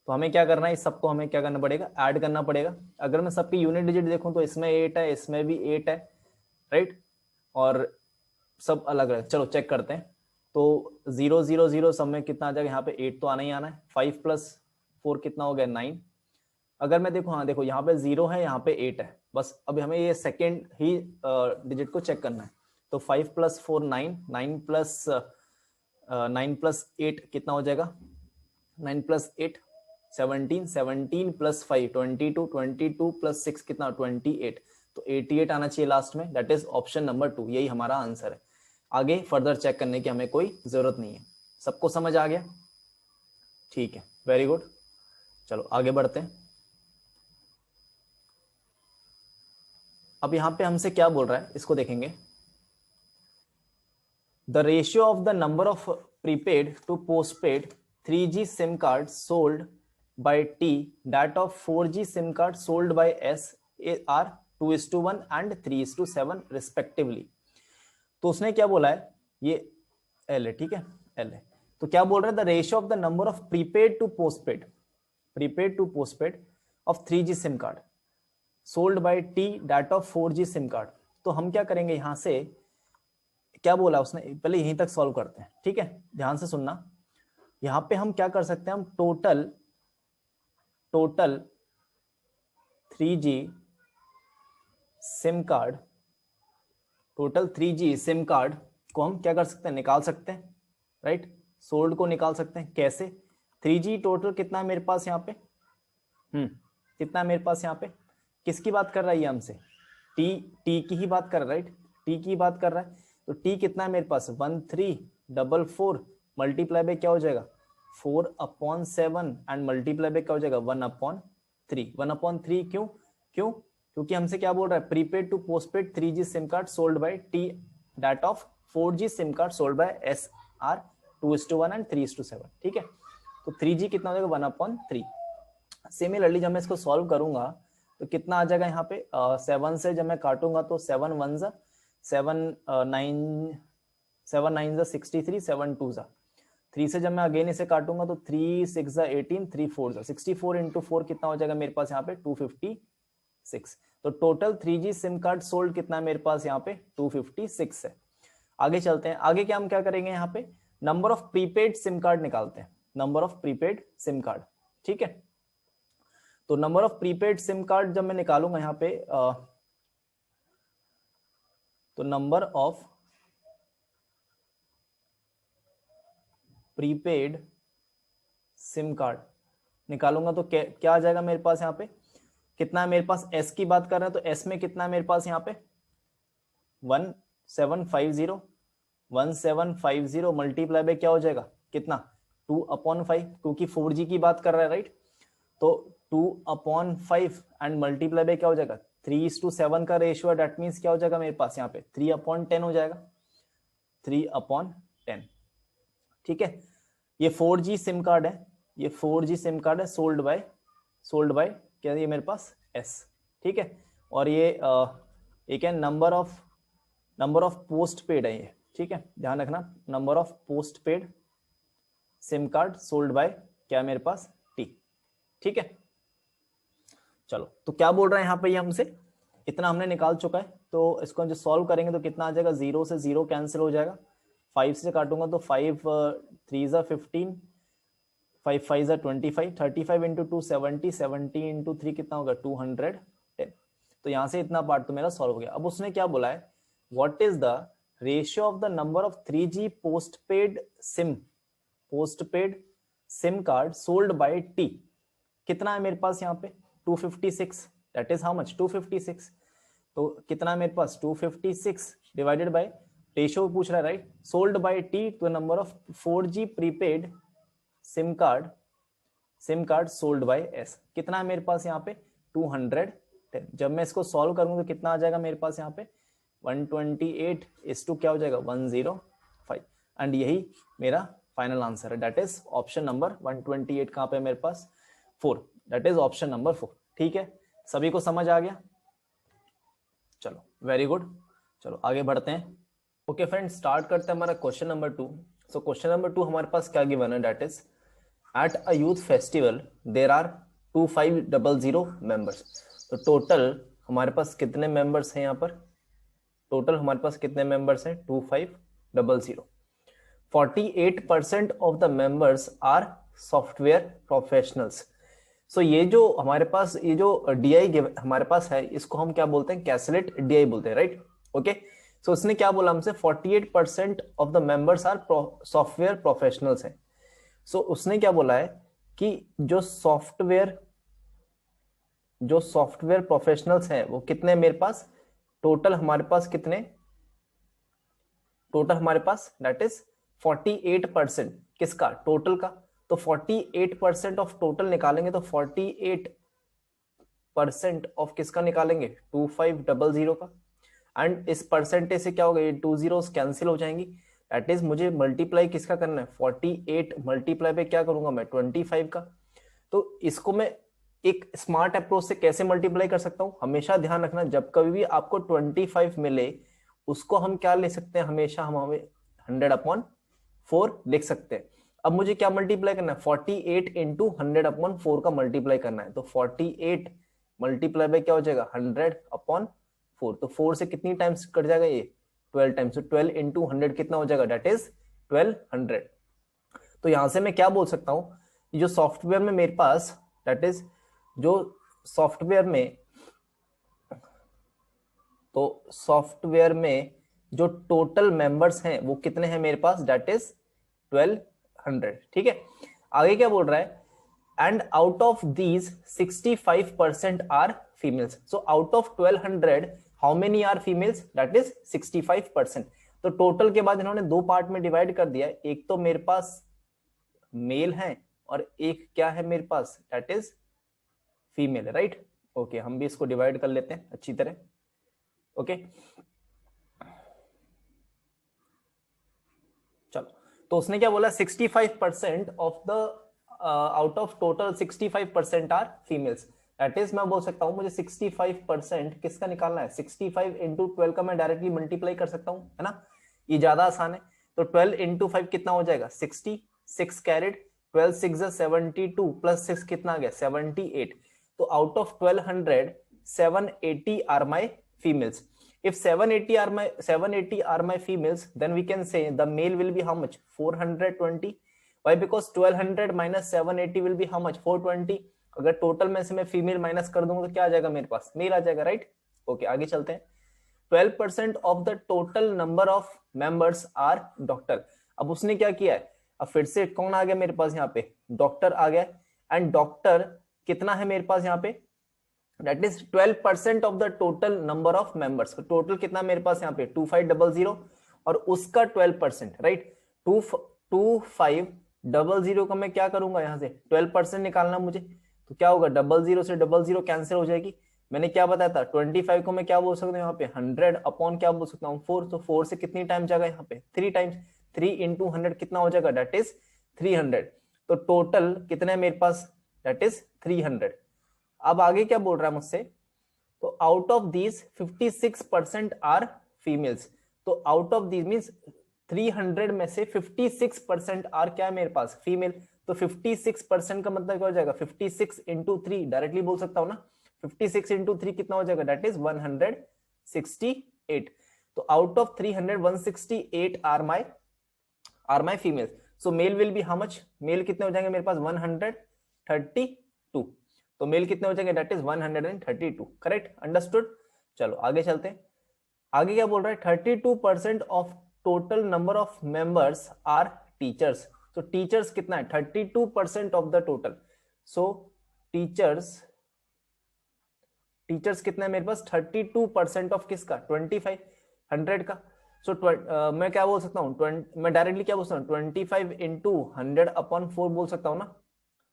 तो हमें क्या करना है, इस सबको हमें क्या करना पड़ेगा ऐड करना पड़ेगा। अगर मैं सबकी यूनिट डिजिट देखूं तो इसमें 8 है, इसमें भी 8 है राइट, और सब अलग अलग। चलो चेक करते हैं। तो 0 0 0 सब में कितना आ जाएगा यहाँ पे 8 तो आना ही आना है। 5 प्लस 4 कितना हो गया 9। अगर मैं देखो हाँ देखो यहाँ पे 0 है, यहाँ पे 8 है, बस अब हमें ये सेकेंड ही डिजिट को चेक करना है। तो 5 प्लस 4 9, 9 प्लस 8 कितना हो जाएगा 9 प्लस 8 17, 17 प्लस 5 22, 22 प्लस 6 कितना 28। तो 88 आना चाहिए लास्ट में, दैट इज ऑप्शन नंबर 2, यही हमारा आंसर है। आगे फर्दर चेक करने की हमें कोई जरूरत नहीं है। सबको समझ आ गया, ठीक है वेरी गुड। चलो आगे बढ़ते हैं। अब यहां पे हमसे क्या बोल रहा है इसको देखेंगे। The ratio of the number of prepaid to postpaid 3G SIM card sold by T that of 4G SIM card sold by S are 2:1 and 3:7 respectively। तो उसने क्या बोला है, ये L है, ठीक है L है। तो क्या बोल रहा है the ratio of the number of prepaid to postpaid of 3G SIM card sold by T that of 4G SIM card. तो हम क्या करेंगे, यहां से क्या बोला उसने, पहले यहीं तक सॉल्व करते हैं, ठीक है ध्यान से सुनना। यहां पे हम क्या कर सकते हैं, हम टोटल 3G सिम कार्ड को हम क्या कर सकते हैं, निकाल सकते हैं राइट। सोल्ड को निकाल सकते हैं कैसे, 3G टोटल कितना है मेरे पास यहाँ पे, कितना है मेरे पास यहाँ पे, किसकी बात कर रहा है ये हमसे, टी की ही बात कर रहा है राइट, टी की बात कर रहा है। तो टी कितना है मेरे पास 1344 मल्टीप्लाई बाय क्या हो जाएगा 4/7 एंड मल्टीप्लाई बाय क्या हो जाएगा 1/3। 1/3 क्योंकि हमसे क्या बोल रहा है, prepaid to postpaid 3G SIM card sold by T that of 4G SIM card sold by S R 2:1 and 3:7, ठीक है। तो 3G कितना हो जाएगा 1/3। सिमिलरली जब मैं इसको सॉल्व करूंगा तो कितना आ जाएगा यहाँ पे 7 से जब मैं काटूंगा तो 7 1 जा 7 9 7 9 जा 63 7 2 जा 3 से जब मैं अगेन इसे काटूंगा तो 3 6 जा 18 3 4 जा 64 इंटू 4 कितना हो जाएगा मेरे पास यहाँ पे 256। तो total 3G SIM card sold कितना है मेरे पास यहाँ पे 256 है। आगे चलते हैं, आगे क्या हम क्या करेंगे यहाँ पे number of prepaid SIM card निकालते हैं, number of prepaid SIM card. ठीक है, तो number of prepaid SIM card जब मैं निकालूंगा यहाँ पे तो number of prepaid SIM card निकालूंगा तो क्या आ जाएगा मेरे पास यहाँ पे, कितना है मेरे पास, एस की बात कर रहे हैं तो एस में कितना है मेरे पास यहाँ पे 1750 मल्टीप्लाई बाय क्या हो जाएगा कितना 2/5, क्योंकि 4G की बात कर रहा है राइट। तो 2/5 एंड मल्टीप्लाई बाय क्या हो जाएगा 3:7 का रेशियो है, दैट मींस क्या हो जाएगा मेरे पास यहाँ पे 3/10 हो जाएगा 3/10। ठीक है, ये 4G सिम कार्ड है, ये 4G सिम कार्ड है सोल्ड बाय क्या ये मेरे पास एस। ठीक है, और ये एक है नंबर ऑफ पोस्ट पेड है ये। ठीक है, ध्यान रखना number of post paid SIM card sold bye क्या मेरे पास टी। ठीक है, चलो तो क्या बोल रहे हैं यहाँ पे ये हमसे, इतना हमने निकाल चुका है तो इसको हम जो सॉल्व करेंगे तो कितना आ जाएगा, 0 से 0 कैंसिल हो जाएगा, 5 से काटूंगा तो 5 3 जा 15 5 5 जा 25 35 इंटू 2 70 70 इंटू 3 कितना होगा 210। तो यहाँ से इतना पार्ट तो मेरा सॉल्व हो गया। अब उसने क्या बोला है, what is the ratio of the number of 3G postpaid SIM card sold by T, कितना है मेरे पास यहाँ पे 256, दैट इज हाउ मच 256। तो कितना है मेरे पास 256 डिवाइडेड बाय रेशियो पूछ रहा है राइट, सोल्ड बाय टी तो number of 4G prepaid SIM card sold by S, कितना है मेरे पास यहाँ पे 210। जब मैं इसको सॉल्व करूंगा तो कितना आ जाएगा मेरे पास यहाँ पे 128 इस टू क्या हो जाएगा 105, एंड यही मेरा फाइनल आंसर है, दैट इज ऑप्शन नंबर 128 कहाँ पे मेरे पास 4, दैट इज ऑप्शन नंबर 4। ठीक है, सभी को समझ आ गया, चलो वेरी गुड, चलो आगे बढ़ते हैं। ओके फ्रेंड्स, स्टार्ट करते हैं हमारा question number 2। So question number 2 हमारे पास क्या गिवन है, that is at a youth festival there are 2500 members. तो टोटल हमारे पास कितने मेंबर्स हैं यहाँ पर, टोटल हमारे पास कितने मेंबर्स हैं 2500। 48% of the members are software professionals. So ये जो हमारे पास ये जो डीआई हमारे पास है इसको हम क्या बोलते हैं, कैसलेट डीआई बोलते हैं राइट। ओके, सो उसने क्या बोला हमसे 48% of the members are software professionals हैं। सो उसने क्या बोला है कि जो सॉफ्टवेयर प्रोफेशनल्स हैं वो कितने मेरे पास, टोटल हमारे पास कितने, टोटल हमारे पास दैट इज 48%, किसका टोटल का, तो 48% ऑफ टोटल निकालेंगे तो 48% ऑफ किसका निकालेंगे 2500 का, एंड इस परसेंटेज से क्या होगा ये 2 जीरोस कैंसिल हो जाएंगी, दैट इज मुझे मल्टीप्लाई किसका करना है 48 मल्टीप्लाई पे क्या करूंगा मैं 25 का। तो इसको मैं एक स्मार्ट अप्रोच से कैसे मल्टीप्लाई कर सकता हूं, हमेशा ध्यान रखना जब कभी भी आपको 25 मिले उसको हम क्या ले सकते हैं, हमेशा हम हमें 100/4 लिख सकते हैं। अब मुझे क्या मल्टीप्लाई करना है 48 इंटू 100/4 का मल्टीप्लाई करना है, तो 48 मल्टीप्लाई बाय क्या हो जाएगा 100/4, तो 4 से कितनी टाइम्स कट जाएगा ये 12 टाइम्स, तो 12 इंटू 100 कितना हो जाएगा दैट इज 1200। तो यहां से मैं क्या बोल सकता हूं, जो सॉफ्टवेयर में मेरे पास दैट इज जो सॉफ्टवेयर में जो टोटल मेंबर्स हैं वो कितने हैं मेरे पास, दैट इज 1200। ठीक है, आगे क्या बोल रहा है, and out of these 65% are females. So out of 1200 how many are females, that is 65%। तो टोटल के बाद इन्होंने दो पार्ट में डिवाइड कर दिया, एक तो मेरे पास मेल है और एक क्या है मेरे पास दैट इज फीमेल है राइट। ओके, हम भी इसको डिवाइड कर लेते हैं अच्छी तरह। ओके, चलो तो उसने क्या बोला 65% of the out of total 65% are females. That is मैं बोल सकता हूँ मुझे 65% किसका निकालना है, 65 इंटू 12 का मैं डायरेक्टली मल्टीप्लाई कर सकता हूँ, है ना, ये ज्यादा आसान है। तो 12 इंटू 5 कितना हो जाएगा 60, 6 कैरेट, 12 6 72 प्लस 6 कितना आ गया 78। तो out of 1200 780 are my females. If 780 are my females, then we can say the male will be how much 420. Why? Because 1200 minus 780 will be how much 420. अगर टोटल में से मैं फीमेल माइनस कर दूंगा तो क्या आ जाएगा मेरे पास, मेल आ जाएगा, राइट। ओके आगे चलते हैं। 12% of the total number of members are doctor. अब उसने क्या किया है, अब फिर से कौन आ गया मेरे पास यहाँ पे, डॉक्टर आ गया। एंड डॉक्टर कितना है मेरे पास यहाँ पे, that is 12% of the total number of members. Total कितना मेरे पास यहाँ पे 2500 और उसका 12%, राइट। 2500 का मैं क्या करूंगा, यहाँ से 12% निकालना मुझे, तो क्या होगा 00 से 00 कैंसिल हो जाएगी। मैंने क्या बताया था 25 को मैं क्या बोल सकता हूँ यहाँ पे 100 अपॉन क्या बोल सकता हूँ 4। तो 4 से कितनी टाइम जाएगा यहाँ पे 3 टाइम्स, 3 इंटू 100 कितना हो जाएगा, दैट इज 300। तो टोटल कितने है मेरे पास, दैट इज 300। अब आगे क्या बोल रहा है मुझसे, तो out of these 56% are females. तो आउट ऑफ दीज मींस 300 में से 56% आर क्या है मेरे पास, फीमेल। तो 56% का मतलब क्या हो जाएगा 56 इंटू 3, डायरेक्टली बोल सकता हूं ना, 56 इंटू 3 कितना हो जाएगा, दैट इज 168। तो out of 300 168 are my female. So male will be how much, male कितने हो जाएंगे मेरे पास 132। तो मेल कितने हो जाएंगे, दैट इज 132, करेक्ट, अंडरस्टूड। चलो आगे चलते हैं। आगे क्या बोल रहा है, 32% of total number of members are teachers. तो टीचर्स कितना है 32% of the total. So teachers कितना है मेरे पास 32% ऑफ किसका 2500 का। सो मैं क्या बोल सकता हूँ, मैं डायरेक्टली क्या बोल सकता हूँ 25 इंटू 100 अपॉन 4 बोल सकता हूँ ना,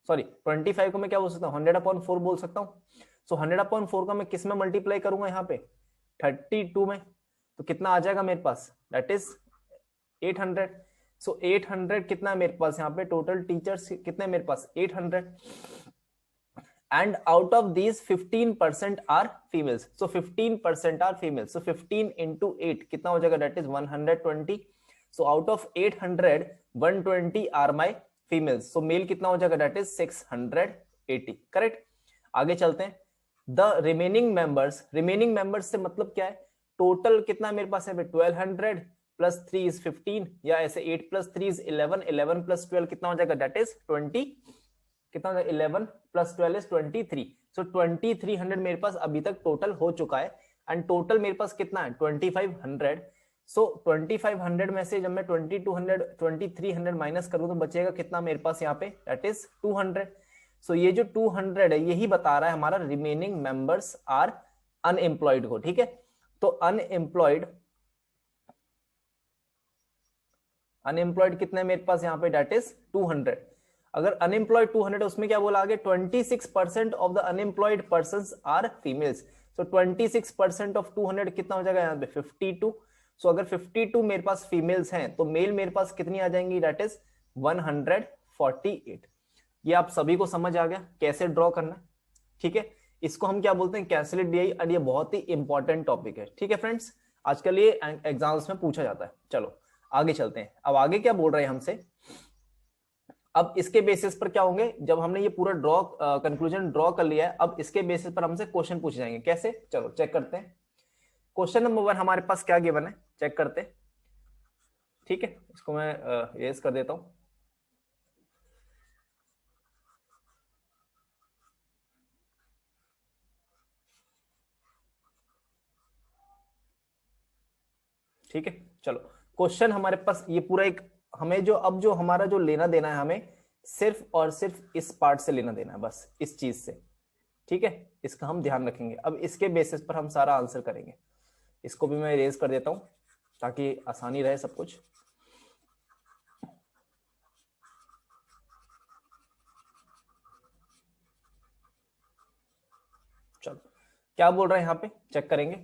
सॉरी 25 को मैं क्या बोल सकता हूँ 100 अपॉन 4 बोल सकता हूँ। सो 100 अपॉन 4 का मैं किस में मल्टीप्लाई करूंगा यहाँ पे 32 में, तो कितना आ जाएगा मेरे पास, दैट इज 800। सो 800 कितना है मेरे पास यहाँ पे, टोटल टीचर्स कितने मेरे पास 800। And out of these 15% are females. So 15% are females. So 15 into 8 कितना हो जाएगा, that is 120। So out of 800 120 are my females. So male कितना हो जाएगा, दैट इज 680, करेक्ट। आगे चलते हैं। द रिमेनिंग मेंबर्स से मतलब क्या है, टोटल कितना मेरे पास है 1200 प्लस 3 इज 15, या ऐसे 8 प्लस 3 इज 11, 11 प्लस 12 कितना हो जाएगा, दैट इज 20, कितना हो जाएगा 11 प्लस 12 इज 23। सो 2300 मेरे पास अभी तक टोटल हो चुका है। एंड टोटल मेरे पास कितना है 2500। सो 2500 में से जब मैं 2300 माइनस करूं तो बचेगा कितना मेरे पास यहाँ पे, दैट इज 200। सो ये जो 200 है यही बता रहा है हमारा रिमेनिंग मेंबर्स आर अनएम्प्लॉयड को, ठीक है। तो अनएम्प्लॉयड कितने मेरे पास यहाँ पे, दैट इज 200। अगर अनएम्प्लॉयड 200 उसमें क्या बोला आगे 26% of the unemployed persons are females. So 26% of 200 कितना हो जाएगा यहाँ पे 52। सो अगर 52 मेरे पास फीमेल्स हैं तो मेल मेरे पास कितनी आ जाएंगी, दैट इज 148। ये आप सभी को समझ आ गया कैसे ड्रॉ करना है, ठीक है। इसको हम क्या बोलते हैं कैंसिलेट डीआई, और ये बहुत ही इंपॉर्टेंट टॉपिक है, ठीक है फ्रेंड्स। आजकल ये एग्जाम्स में पूछा जाता है। चलो आगे चलते हैं। अब आगे क्या बोल रहे हैं हमसे, अब इसके बेसिस पर क्या होंगे, जब हमने ये पूरा कंक्लूजन ड्रॉ कर लिया है, अब इसके बेसिस पर हमसे क्वेश्चन पूछे जाएंगे। कैसे, चलो चेक करते हैं। क्वेश्चन नंबर 1 हमारे पास क्या गिवन है, चेक करते हैं, ठीक है। इसको मैं इरेज कर देता हूं। ठीक है, चलो क्वेश्चन हमारे पास ये पूरा एक, हमें जो अब जो हमारा जो लेना देना है, हमें सिर्फ और सिर्फ इस पार्ट से लेना देना है, बस इस चीज से, ठीक है। इसका हम ध्यान रखेंगे। अब इसके बेसिस पर हम सारा आंसर करेंगे। इसको भी मैं इरेज कर देता हूं ताकि आसानी रहे सब कुछ। चलो क्या बोल रहे हैं यहाँ पे, चेक करेंगे।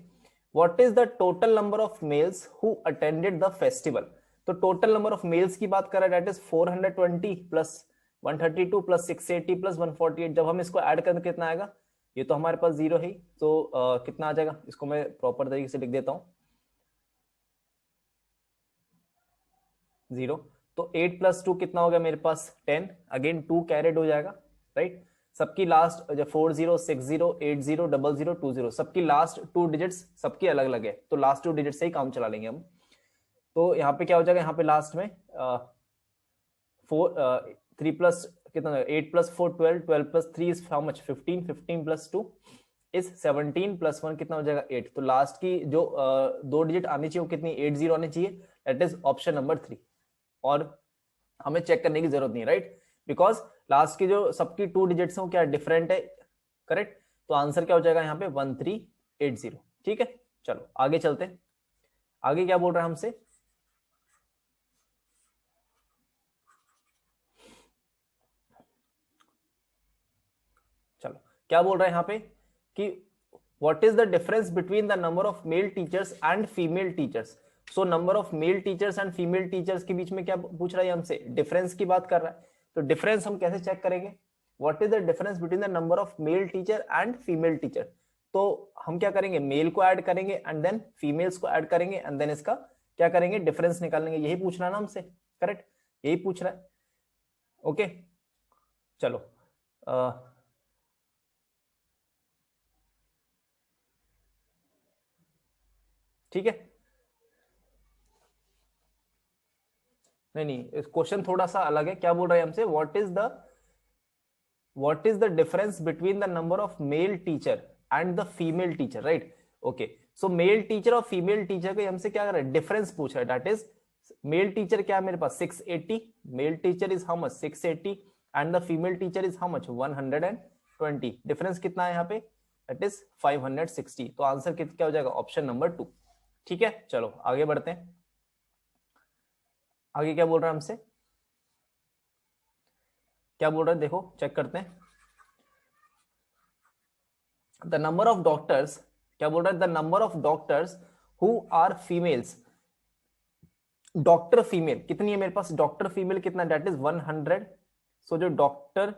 What is the total number of males who attended the festival. तो टोटल नंबर ऑफ मेल्स की बात कर रहा है, that is 420 plus 132 plus 680 plus 148, जब हम इसको ऐड करके कितना आएगा, ये तो हमारे पास 0 है, तो कितना आ जाएगा, इसको मैं प्रॉपर तरीके से लिख देता हूँ 0। तो 8 प्लस 2 कितना हो गया मेरे पास 10, अगेन 2 कैरेड हो जाएगा, राइट। सबकी लास्ट 40 60 80 00 20, सबकी लास्ट 2 डिजिट्स सबकी अलग अलग है, तो लास्ट 2 डिजिट से ही काम चला लेंगे हम। तो यहाँ पे क्या हो जाएगा, यहाँ पे लास्ट में 3 प्लस कितना, 8 plus 4 12, 12 plus 3 is how much 15, 15 plus 2 is 17 plus 1 कितना हो जाएगा 8। तो लास्ट की जो 2 डिजिट आनी चाहिए वो कितनी 80 आनी चाहिए, दैट इज ऑप्शन नंबर 3। और हमें चेक करने की जरूरत नहीं, राइट, बिकॉज लास्ट की जो सबकी 2 डिजिट्स हैं वो क्या डिफरेंट है, करेक्ट। तो आंसर क्या हो जाएगा यहाँ पे 1380, ठीक है। चलो आगे चलते हैं, आगे क्या बोल रहा है हमसे, चलो क्या बोल रहा है यहाँ पे कि what is the difference between the number of male teachers and female teachers. So number of male teachers and female teachers के बीच में क्या पूछ रहा है हमसे, डिफरेंस की बात कर रहा है। तो डिफरेंस हम कैसे चेक करेंगे, what is the difference between the number of male teacher and female teacher. तो हम क्या करेंगे, मेल को ऐड करेंगे एंड देन फीमेल्स को ऐड करेंगे एंड देन इसका क्या करेंगे, डिफरेंस निकालेंगे। यही पूछ रहा है ना हमसे, करेक्ट, यही पूछ रहा है। ओके चलो ठीक है, नहीं क्वेश्चन थोड़ा सा अलग है। क्या बोल रहा है हमसे, what is the difference between the number of male teacher and the female teacher, right. Okay, so male teacher और फीमेल टीचर को हमसे क्या कर रहा है, डिफरेंस पूछ रहा है। दैट इज मेल टीचर क्या है मेरे पास 680, male teacher is how much 680 and the female teacher is how much 120। Difference कितना है यहाँ पे, दैट इज 560। तो आंसर क्या हो जाएगा, ऑप्शन नंबर 2, ठीक है। चलो आगे बढ़ते हैं, आगे क्या बोल रहा है हमसे, क्या बोल रहा है देखो चेक करते हैं। द नंबर ऑफ डॉक्टर्स, क्या बोल रहा है, the number of doctors who are females, doctor female कितनी है मेरे पास, डॉक्टर फीमेल कितना, दैट इज 100। सो जो doctor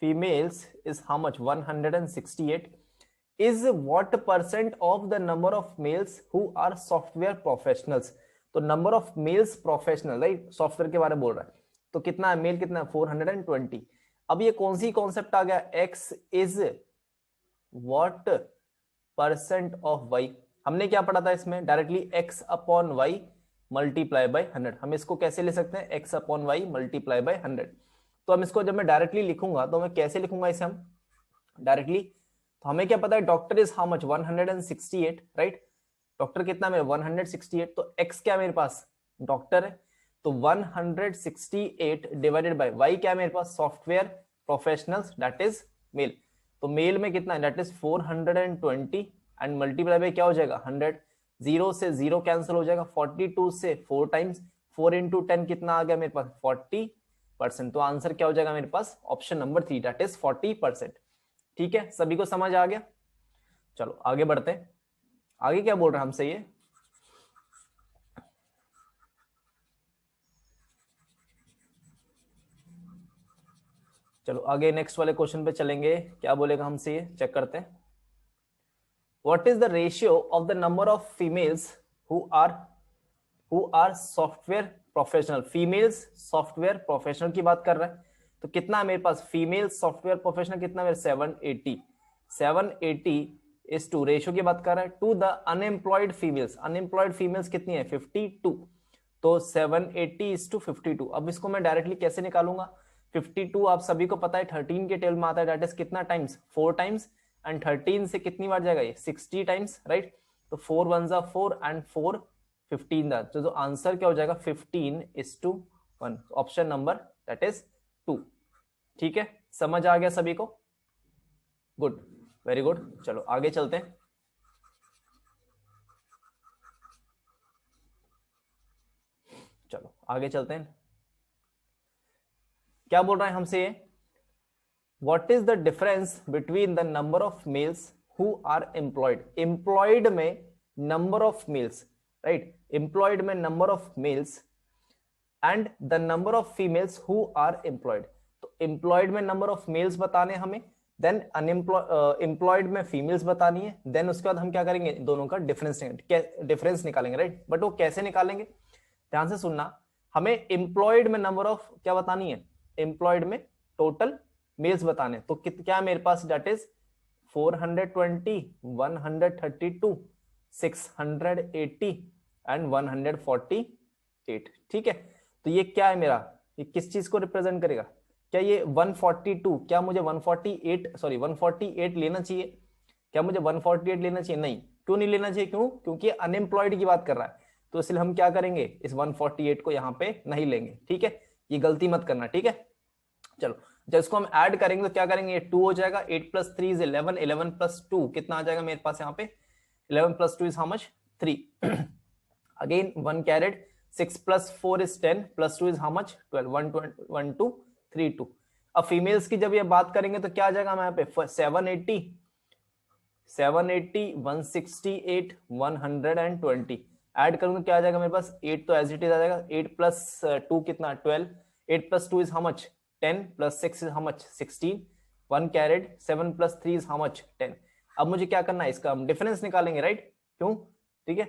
females is how much 168 is what percent of the number of males who are software professionals. तो number of males professional, right, software के बारे में बोल रहा है। तो कितना है मेल, कितना 420। अब ये कौन सी कॉन्सेप्ट आ गया, x is what percent of y. हमने क्या पढ़ा था इसमें, directly x upon y multiply by 100। हम इसको कैसे ले सकते हैं, x upon y multiply by 100। तो हम इसको जब मैं डायरेक्टली लिखूंगा तो मैं कैसे लिखूंगा इसे हम डायरेक्टली, तो हमें क्या पता है doctor is how much 168, right. Doctor कितना में 168, तो एक्स क्या मेरे पास डॉक्टर है, तो 168 डिवाइडेड बाय वाई क्या मेरे पास software professionals that is male. तो मेल में कितना है, that is 420 and multiply by क्या हो जाएगा 100। 0 से 0 कैंसिल हो जाएगा, 42 से 4 टाइम्स 4 इंटू 10 कितना आ गया मेरे पास 40%। तो आंसर क्या हो जाएगा मेरे पास ऑप्शन नंबर 3 दैट इज 40%। ठीक है, सभी को समझ आ गया। चलो आगे बढ़ते हैं, आगे क्या बोल रहा है हमसे ये, चलो आगे नेक्स्ट वाले क्वेश्चन पे चलेंगे। क्या बोलेगा हमसे ये चेक करते हैं। What is the ratio of the number of females who are software professional. Females software professional की बात कर रहा है, तो कितना है मेरे पास फीमेल सॉफ्टवेयर प्रोफेशनल कितना मेरे 780 इज टू रेशियो की बात कर रहा है to the unemployed females. Unemployed females कितनी है 52, तो 780 इज टू 52। अब इसको मैं डायरेक्टली कैसे निकालूंगा, 52 आप सभी को पता है 13 के टेबल में आता है, दैट इज कितना टाइम्स 4 टाइम्स एंड 13 से कितनी बार जाएगा ये 60 टाइम्स, राइट। तो 4 1 जा 4 एंड 4 15 दा, तो आंसर क्या हो जाएगा 15:1, ऑप्शन नंबर दैट इज 2। ठीक है, समझ आ गया सभी को, गुड, वेरी गुड। चलो आगे चलते हैं, चलो आगे चलते हैं। क्या बोल रहा है हमसे ये, what is the difference between the number of males who are employed. Employed में number of males, right, employed में number of males and the number of females who are employed. तो एम्प्लॉयड में नंबर ऑफ मेल्स बताने हमें, then employed में females बतानी है, then उसके बाद हम क्या करेंगे, दोनों का डिफरेंस निकालेंगे, राइट। बट वो कैसे निकालेंगे, ध्यान से सुनना। हमें एम्प्लॉयड में नंबर ऑफ क्या बतानी है, एम्प्लॉयड में टोटल मेल्स बताने, तो क्या है मेरे पास, डेट इज 420, 132, 680 एंड 148। ठीक है, तो ये क्या है मेरा, ये किस चीज को रिप्रेजेंट करेगा, क्या ये 142, क्या मुझे 148 लेना चाहिए, क्या मुझे 148 लेना चाहिए, नहीं। क्यों नहीं लेना चाहिए, क्योंकि अनएम्प्लॉयड की बात कर रहा है, तो इसलिए हम क्या करेंगे, इस 148 को यहाँ पे नहीं लेंगे। ठीक है, ये गलती मत करना। ठीक है, चलो जब इसको हम ऐड करेंगे तो क्या करेंगे, ये 2 हो जाएगा, 8 + 3 इज 11, 11 + 2 कितना आ जाएगा मेरे पास यहाँ पे, 11 + 2 is how much, 3। Again 1 carry, 6 + 4 is 10, + 2 is how much, 12, 1 2 3 2। अब फीमेल्स की जब ये बात करेंगे तो क्या आ जाएगा यहाँ पे, 780, 168, 120 ऐड करूंगा, क्या आ जाएगा मेरे पास, 8 तो एज इट इज आ जाएगा, 8 + 2 कितना, 12, 8 + 2 is how much, 10, + 6 is how much, 16, 1 carry, 7 + 3 is how much, 10। अब मुझे क्या करना है, इसका हम डिफरेंस निकालेंगे, राइट, क्यों, ठीक है।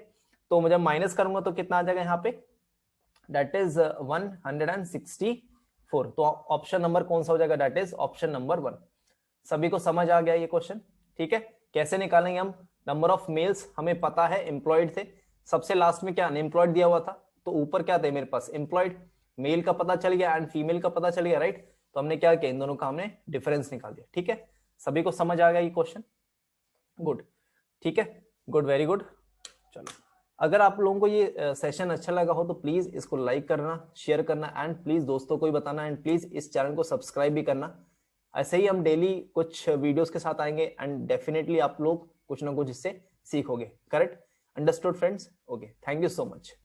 तो मुझे माइनस करूंगा तो कितना आ जाएगा यहाँ पे, दैट इज 164। तो ऑप्शन नंबर कौन सा हो जाएगा, दैट इज ऑप्शन नंबर 1। सभी को समझ आ गया ये क्वेश्चन, ठीक है। कैसे निकालेंगे हम, नंबर ऑफ मेल्स हमें पता है एम्प्लॉयड थे, सबसे लास्ट में क्या अनएम्प्लॉयड दिया हुआ था, तो ऊपर क्या थे मेरे पास, एम्प्लॉयड, मेल का पता चल गया एंड फीमेल का पता चल गया, राइट। तो हमने क्या किया, इन दोनों का हमने डिफरेंस निकाल दिया। ठीक है, सभी को समझ आ गया ये क्वेश्चन, गुड, ठीक है, गुड, वेरी गुड। चलो, अगर आप लोगों को ये सेशन अच्छा लगा हो तो प्लीज इसको लाइक करना, शेयर करना एंड प्लीज दोस्तों को भी बताना, एंड प्लीज इस चैनल को सब्सक्राइब भी करना। ऐसे ही हम डेली कुछ वीडियोस के साथ आएंगे एंड डेफिनेटली आप लोग कुछ ना कुछ इससे सीखोगे। Correct, understood friends, okay, thank you so much.